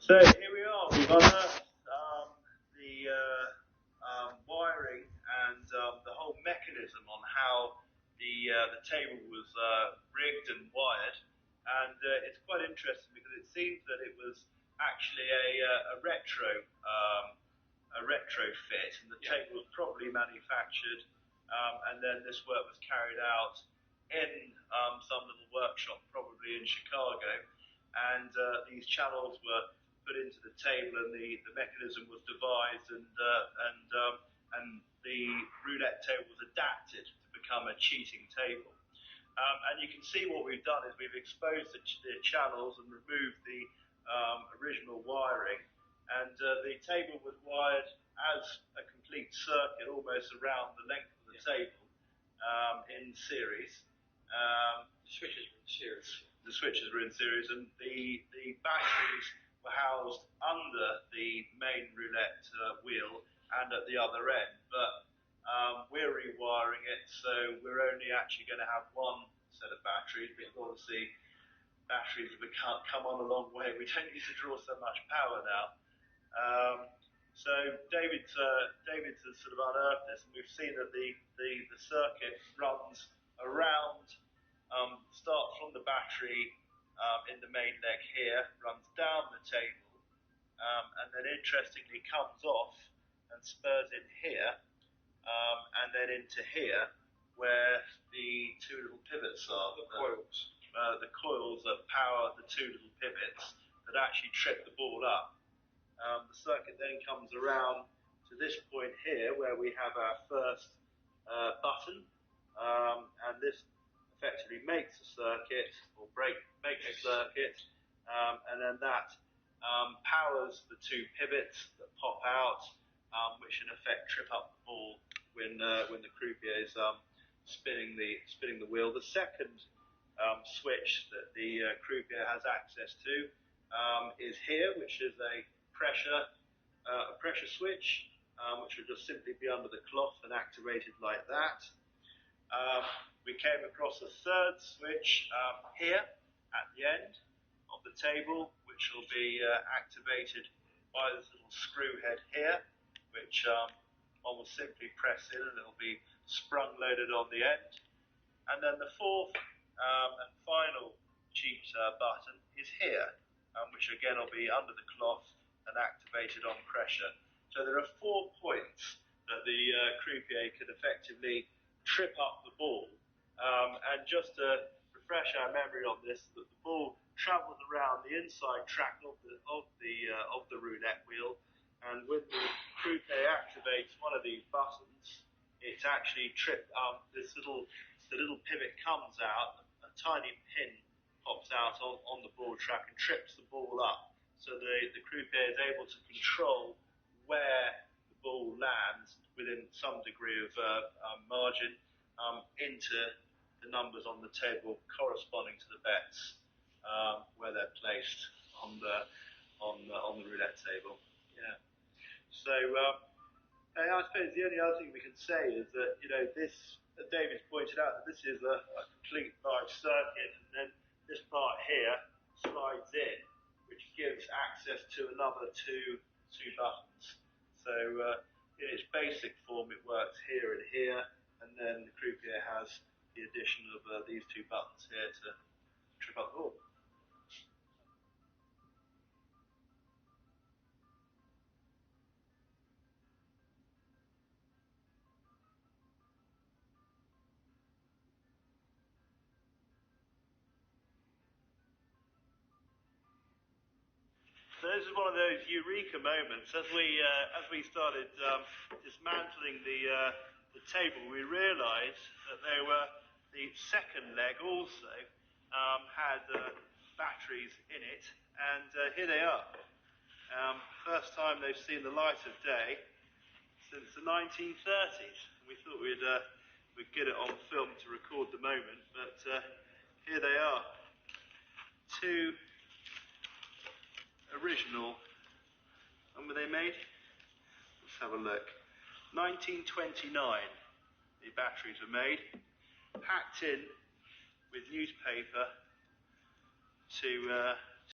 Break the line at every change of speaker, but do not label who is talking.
So here we are. We've unearthed the wiring and the whole mechanism on how the table was rigged and wired, and it's quite interesting because it seems that it was actually a retrofit, and the table was probably manufactured, and then this work was carried out in some little workshop, probably in Chicago, and these channels were put into the table, and the mechanism was devised, and the roulette table was adapted to become a cheating table. And you can see what we've done is we've exposed the channels and removed the original wiring, and the table was wired as a complete circuit, almost around the length of the table, in series.
The switches were in series.
The switches were in series, and the batteries were housed under the main roulette wheel and at the other end. But we're rewiring it, so we're only actually going to have one set of batteries, because obviously batteries have come on a long way. We don't need to draw so much power now. So David's sort of unearthed this, and we've seen that the circuit runs around, starts from the battery in the main leg here, runs down the table, and then interestingly comes off and spurs in here, and then into here, where the two little pivots are. The coils that power the two little pivots that actually trip the ball up. The circuit then comes around to this point here, where we have our first button, and this effectively makes a circuit, or makes a circuit, and then that powers the two pivots that pop out, which in effect trip up the ball when the croupier is spinning the wheel. The second switch that the croupier has access to is here, which is a pressure switch, which will just simply be under the cloth and activated like that. We came across a third switch here at the end of the table, which will be activated by this little screw head here, which one will simply press in and it will be sprung loaded on the end. And then the fourth and final cheat button is here, which again will be under the cloth and activated on pressure. So there are 4 points that the croupier could effectively trip up the ball. And just to refresh our memory on this, that the ball travels around the inside track of the roulette wheel, and when the croupier activates one of these buttons, it's actually the little pivot comes out, a tiny pin pops out on the ball track and trips the ball up. So the croupier is able to control where the ball lands within some degree of margin into the numbers on the table corresponding to the bets where they're placed on the roulette table. Yeah. So I suppose the only other thing we can say is that, you know, this, as David's pointed out, that this is a complete live circuit, and then this part here slides in, which gives access to another two buttons. So in its basic form, it works here and here, and then the croupier has the addition of these 2 buttons here to trip up the ball. So this is one of those eureka moments. As we started dismantling the table, we realised that the second leg also had batteries in it, and here they are. First time they've seen the light of day since the 1930s. We thought we'd get it on film to record the moment, but here they are. 2 original. When were they made? Let's have a look. 1929 the batteries were made, packed in with newspaper to